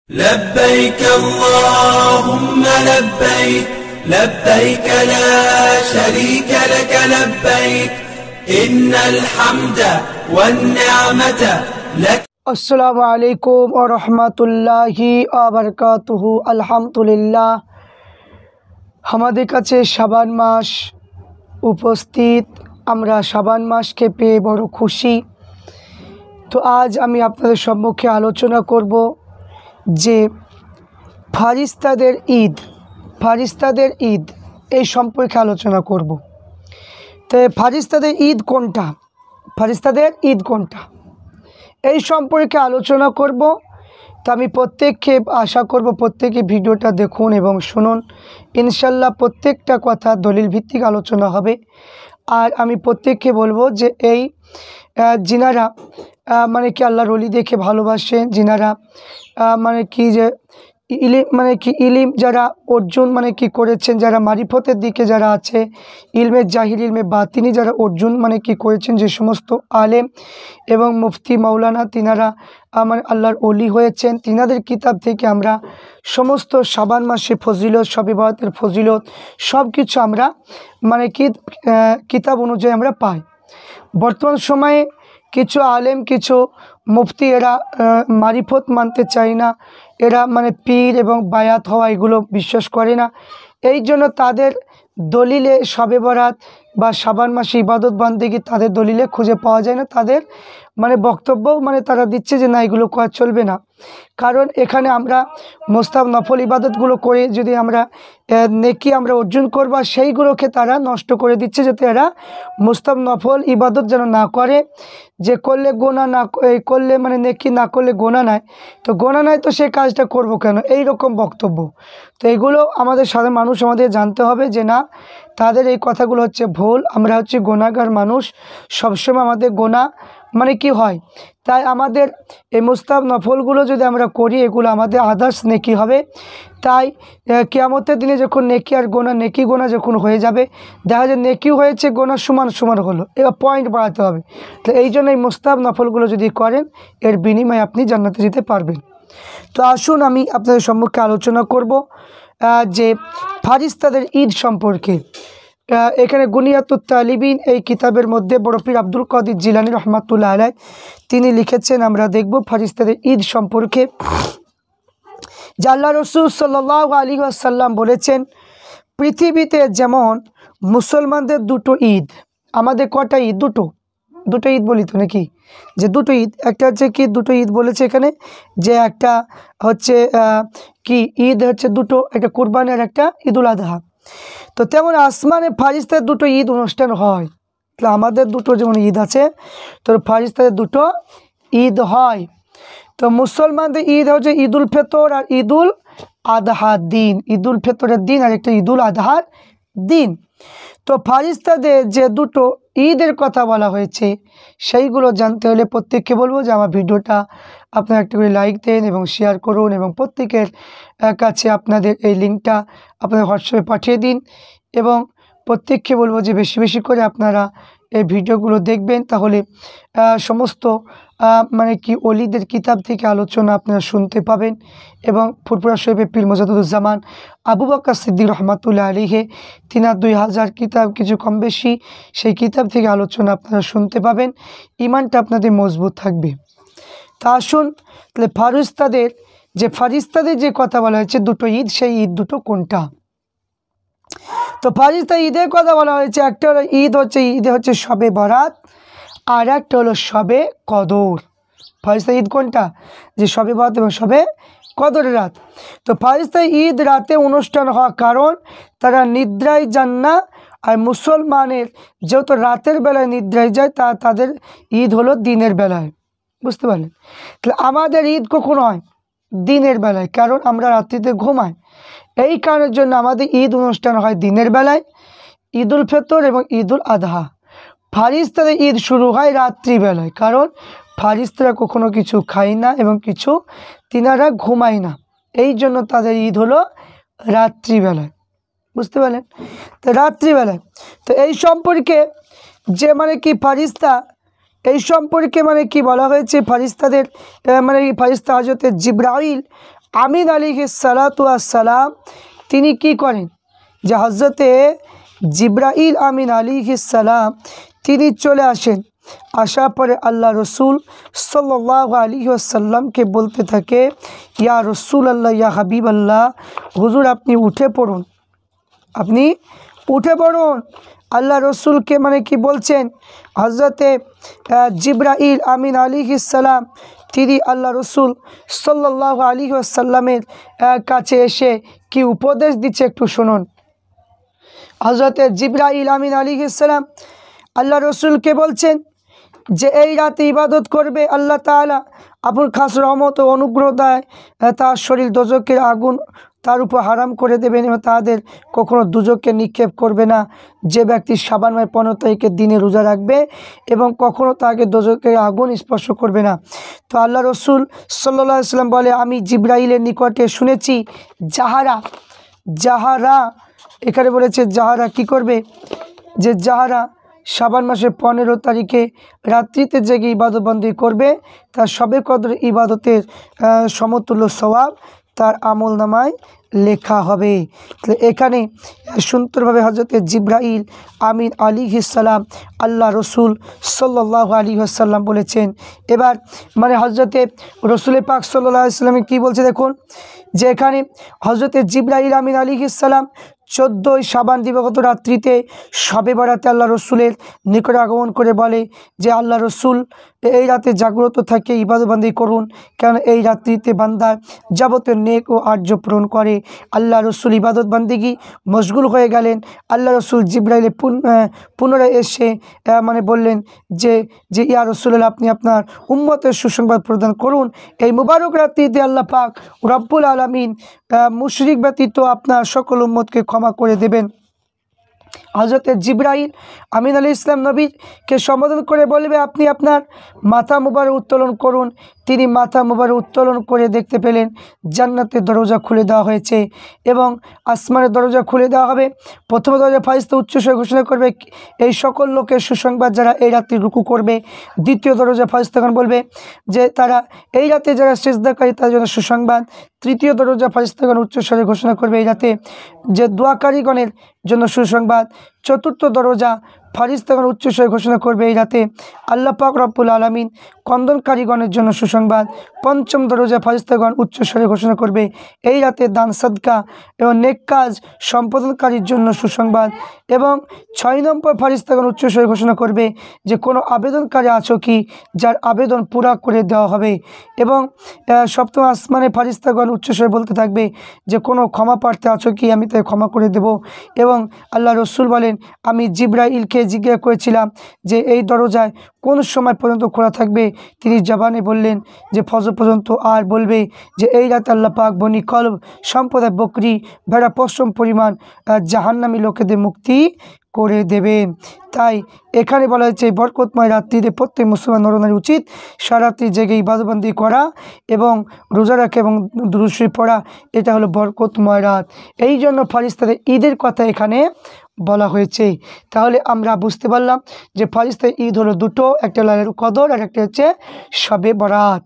لبيك اللهم لبيك لبيك لا شريك لك لبيك إن الحمد والنعمة لك আসসালামু আলাইকুম ওয়া রাহমাতুল্লাহি ওয়া বারাকাতুহু। আলহামদুলিল্লাহ, আমাদের কাছে শাবান মাস উপস্থিত। আমরা শাবান মাসকে পেয়ে বড় খুশি। তো আজ আমি আপনাদের সম্মুখে আলোচনা করব যে ফারিস্তাদের ঈদ এই সম্পর্কে আলোচনা করব। তো ফারিস্তাদের ঈদ কোনটা এই সম্পর্কে আলোচনা করব। তো আমি প্রত্যেককে আশা করব প্রত্যেকে ভিডিওটা দেখুন এবং শুনুন। ইনশাল্লাহ প্রত্যেকটা কথা দলিল ভিত্তিক আলোচনা হবে। আর আমি প্রত্যেককে বলবো যে এই যিনারা আল্লাহর ওলি দেখে ভালোবাসেন, যিনারা যে ইলিম যারা অর্জন করেছেন, যারা মারিফতের দিকে যারা আছে, ইলমে জাহির ইলমে বাতিনি যারা অর্জন করেছেন, যে সমস্ত আলেম এবং মুফতি মাওলানা তিনারা আল্লাহর ওলি হয়েছেন, তিনাদের কিতাব থেকে আমরা সমস্ত শাবান মাসে ফজিলত, শবে বরাতের ফজিলত সব কিছু আমরা কিতাব অনুযায়ী আমরা পাই। বর্তমান সময়ে কিছু আলেম, কিছু মুফতি এরা মারিফত মানতে চায় না, এরা পীর এবং বায়াত হওয়া এগুলো বিশ্বাস করে না। এই জন্য তাদের দলিলে শবে বরাত বা শাবান মাসে ইবাদত বান্দেগি তাদের দলিলে খুঁজে পাওয়া যায় না। তাদের বক্তব্যও তারা দিচ্ছে যে না, এগুলো করা চলবে না। কারণ এখানে আমরা মোস্তাব নফল ইবাদতগুলো করে যদি আমরা নেকি আমরা অর্জন করব, সেইগুলোকে তারা নষ্ট করে দিচ্ছে, যাতে এরা মোস্তাব নফল ইবাদত যেন না করে। যে করলে গোনা না করলে নেকি না করলে গোনা নাই, তো গোনা নাই তো সে কাজটা করব কেন, এই রকম বক্তব্য। তো এগুলো আমাদের সাধারণ মানুষ আমাদের জানতে হবে যে না, তাদের এই কথাগুলো হচ্ছে ভুল। আমরা হচ্ছে গোনাগার মানুষ, সবসময় আমাদের গোনা কি হয়। তাই আমাদের এই মুস্তাব নফলগুলো যদি আমরা করি, এগুলো আমাদের আদার্স নেকি হবে। তাই কিয়ামতের দিনে যখন নেকি আর গোনা, নেকি গোনা যখন হয়ে যাবে, দেখা যায় নেকিও হয়েছে, গোনা সমান সমান হলো, এবার পয়েন্ট বাড়াতে হবে। তো এই জন্য এই মুস্তাব নফলগুলো যদি করেন, এর বিনিময়ে আপনি জান্নাতে যেতে পারবেন। তো আসুন আমি আপনাদের সম্মুখে আলোচনা করব যে ফারিস্তাদের ঈদ সম্পর্কে। এখানে গুনিয়াতুত তালিবিন এই কিতাবের মধ্যে বড় পীর আব্দুল কাদির জিলানী রহমাতুল্লাহ আলাইহ তিনি লিখেছেন। আমরা দেখব ফারিস্তাদের ঈদ সম্পর্কে। যে আল্লাহ রসুল সাল্লাল্লাহু আলাইহি ওয়াসাল্লাম বলেছেন, পৃথিবীতে যেমন মুসলমানদের দুটো ঈদ, আমাদের কটা ঈদ? দুটো ঈদ বলি তো নাকি, যে দুটো ঈদ, একটা হচ্ছে কি দুটো ঈদ বলেছে এখানে, যে একটা হচ্ছে কি ঈদ হচ্ছে দুটো, একটা কুরবানি আর একটা ঈদুল আদহা। তো তেমন আসমানে ফারিস্তাদের দুটো ঈদ অনুষ্ঠান হয়। তো আমাদের দুটো যেমন ঈদ আছে, তো ফারিস্তাদের দুটো ঈদ হয়। তো মুসলমানদের ঈদ হচ্ছে ঈদুল ফিতর আর ঈদুল আদহার দিন, ঈদুল ফিতরের দিন আর একটা ঈদুল আদহার দিন। তো ফারিস্তাদের যে দুটো ঈদের কথা বলা হয়েছে, সেইগুলো জানতে হলে প্রত্যেককে বলবো যে আমার ভিডিওটা আপনারা একটু করে লাইক দেন এবং শেয়ার করুন, এবং প্রত্যেকের কাছে আপনাদের এই লিঙ্কটা আপনাদের হোয়াটসঅ্যাপে পাঠিয়ে দিন। এবং প্রত্যেককে বলবো যে বেশি বেশি করে আপনারা এই ভিডিওগুলো দেখবেন, তাহলে সমস্ত ওলিদের কিতাব থেকে আলোচনা আপনারা শুনতে পাবেন। এবং ফুরফুরা শরীফে পীর মুজাদ্দিদুজ্জামান আবু বকর সিদ্দিক রহমাতুল্লাহ আলাইহি তিনার 2000 কিতাব কিছু কম বেশি, সেই কিতাব থেকে আলোচনা আপনারা শুনতে পাবেন। ইমানটা আপনাদের মজবুত থাকবে। তা আসুন তাহলে ফারিস্তাদের যে কথা বলা হয়েছে দুটো ঈদ, সেই ঈদ দুটো কোনটা? তো ফারিস্তা ঈদের কথা বলা হয়েছে, একটা হলো ঈদ হচ্ছে শবে বরাত, আর একটা হলো শবে কদর। ফারিস্তা ঈদ কোনটা? যে শবে বরাত এবং শবে কদরের রাত। তো ফারিস্তা ঈদ রাতে অনুষ্ঠান হওয়া কারণ তারা নিদ্রায় যান না। আর মুসলমানের যেহেতু রাতের বেলায় নিদ্রায় যায়, তাদের ঈদ হলো দিনের বেলায়। বুঝতে পারলেন? তাহলে আমাদের ঈদ কখন হয়? দিনের বেলায়, কারণ আমরা রাত্রিতে ঘুমাই। এই কারণের জন্য আমাদের ঈদ অনুষ্ঠান হয় দিনের বেলায়, ঈদুল ফিতর এবং ঈদুল আদহা। ফারিস্তাদের ঈদ শুরু হয় রাত্রিবেলায়, কারণ ফারিস্তারা কখনো কিছু খায় না এবং কিছু তিনারা ঘুমায় না, এই জন্য তাদের ঈদ হলো রাত্রিবেলায়। বুঝতে পারলেন? তো রাত্রিবেলায়। তো এই সম্পর্কে যে ফারিস্তা, এই সম্পর্কে কি বলা হয়েছে, ফারিস্তাদের ফারিস্তা হযরত জিবরাইল আমিন আলাইহিসসালাতু ওয়াসসালাম তিনি কি করেন, যে হজরতে জিবরাইল আমিন আলাইহিসসালাম তিনি চলে আসেন। আসার পরে আল্লাহ রসুল সাল্লাল্লাহু আলাইহি ওয়াসাল্লামকে বলতে থাকে, ইয়া রসুল আল্লাহ, ইয়া হাবিব আল্লাহ, হুজুর আপনি উঠে পড়ুন, আপনি উঠে পড়ুন। আল্লাহ রসুলকে মানে কি বলছেন, হজরতে জিবরাইল আমিন আলাইহিসসালাম তিনি আল্লাহ রসুল সাল্লাল্লাহু আলাইহি ওয়াসাল্লামের কাছে এসে কি উপদেশ দিচ্ছে একটু শুনুন। হজরতে জিবরাইল আমিন আলাইহিসসালাম আল্লাহ রসুলকে বলছেন যে এই রাতে ইবাদত করবে আল্লাহ তাআলা আপন খাস রহমত ও অনুগ্রহ দেয়, তার শরীর দোজকের আগুন তার উপর হারাম করে দেবেন এবং তাদের কখনো দুজকে নিক্ষেপ করবে না। যে ব্যক্তি শাবান মাসের 15 তারিখের দিনে রোজা রাখবে এবং কখনো তাকে দোজকের আগুন স্পর্শ করবে না। তো আল্লাহ রসুল সাল্লাল্লাহু আলাইহি ওয়াসাল্লাম বলে, আমি জিবরাইলের নিকটে শুনেছি যাহারা এখানে বলেছে যাহারা কি করবে, যে যাহারা শাবান মাসের 15 তারিখে রাত্রিতে জেগে ইবাদতবন্দি করবে তার শবে কদর ইবাদতের সমতুল্য সওয়াব তার আমল নামায় লেখা হবে। তাহলে এখানে সুন্দরভাবে হজরতে জিবরাইল আমিন আলাইহিসসালাম আল্লাহ রসুল সাল্লাল্লাহু আলাইহি ওয়াসাল্লাম বলেছেন। এবার মানে হজরতে রসুল পাক সাল্লাল্লাহু আলাইহি ওয়াসাল্লাম কী বলছে দেখুন, যে এখানে হজরতে জিবরাইল আমিন আলাইহিসসালাম 14 শাবান দিবাগত রাত্রিতে শবে বরাতে আল্লাহ রসুলের নিকটে আগমন করে বলে যে আল্লাহ রসুল এই রাতে জাগ্রত থাকে ইবাদতবন্দি করুন, কারণ এই রাত্রিতে বান্দার যাবতীয় নেক ও আর্য পূরণ করে। আল্লাহ রসুল ইবাদতবন্দিগি মশগুল হয়ে গেলেন। আল্লাহ রসুল জিবরাইলে পুনরায় এসে মানে বললেন যে ইয়া রসুল্লাহ আপনি আপনার উম্মতের সুসংবাদ প্রদান করুন, এই মুবারক রাত্রিতে আল্লাহ পাক রব্বুল আলামিন মুশরিক ব্যতীত আপনার সকল উম্মতকে ক্ষমা করে দেবেন। হজরত জিবরাইল আমিন আলাইহিস সালাম নবীকে সম্বোধন করে বলবে আপনি আপনার মাথা মুবারক উত্তোলন করুন। তিনি মাথা মুবারক উত্তোলন করে দেখতে পেলেন জান্নাতের দরজা খুলে দেওয়া হয়েছে এবং আসমানের দরজা খুলে দেওয়া হবে। প্রথম দরজা ফারিস্তা উচ্চস্বরে ঘোষণা করবে এই সকল লোকের সুসংবাদ যারা এই রাতে রুকু করবে। দ্বিতীয় দরজা ফারিস্তাগণ বলবে যে তারা এই রাতে যারা সিজদাকারী তাদের জন্য সুসংবাদ। তৃতীয় দরজা ফারিস্তাগণ উচ্চস্বরে ঘোষণা করবে এই রাতে যে দোয়াকারীগণের জন্য সুসংবাদ। চতুর্থ দরজা ফারিস্তাগণ উচ্চস্বরে ঘোষণা করবে এই রাতে আল্লাহ পাক রব্বুল আলামিন কন্দনকারীগণের জন্য সুসংবাদ। পঞ্চম দরজা ফারিস্তাগণ উচ্চস্বরে ঘোষণা করবে এই রাতে দান সাদকা এবং নেক কাজ সম্পাদনকারীর জন্য সুসংবাদ। এবং 6 নম্বর ফারিস্তাগণ উচ্চস্বরে ঘোষণা করবে যে কোনো আবেদনকারী আছো কি যার আবেদন পুরা করে দেওয়া হবে। এবং সপ্তম আসমানে ফারিস্তাগণ উচ্চস্বরে বলতে থাকবে যে কোনো ক্ষমা প্রার্থী আছো কি আমি তাই ক্ষমা করে দেব। এবং আল্লাহ রসুল বলেন আমি জিবরাইলকে জিজ্ঞাসা করেছিলাম যে এই দরজায় কোন সময় পর্যন্ত খোলা থাকবে, তিনি জবানে বললেন যে ফজর পর্যন্ত। আর বলবে যে এই রাতে আল্লাহ পাক বনি কলব সম্প্রদায় বকরি ভেড়া পশম পরিমাণ জাহান্নামী লোকেদের মুক্তি করে দেবেন। তাই এখানে বলা হয়েছে এই বরকতময় রাত্রিতে প্রত্যেক মুসলমান নরনারী উচিত সারাত্রি জেগে ইবাদতবন্দি করা এবং রোজা রাখা এবং দুরূদ শরীফ পড়া। এটা হলো বরকতময় রাত, এই জন্য ফারিস্তাদের ঈদের কথা এখানে বলা হয়েছে। তাহলে আমরা বুঝতে পারলাম যে ফারিস্তাদের ঈদ হলো দুটো, একটা লাইলাতুল কদর আর একটা হচ্ছে শবে বরাত।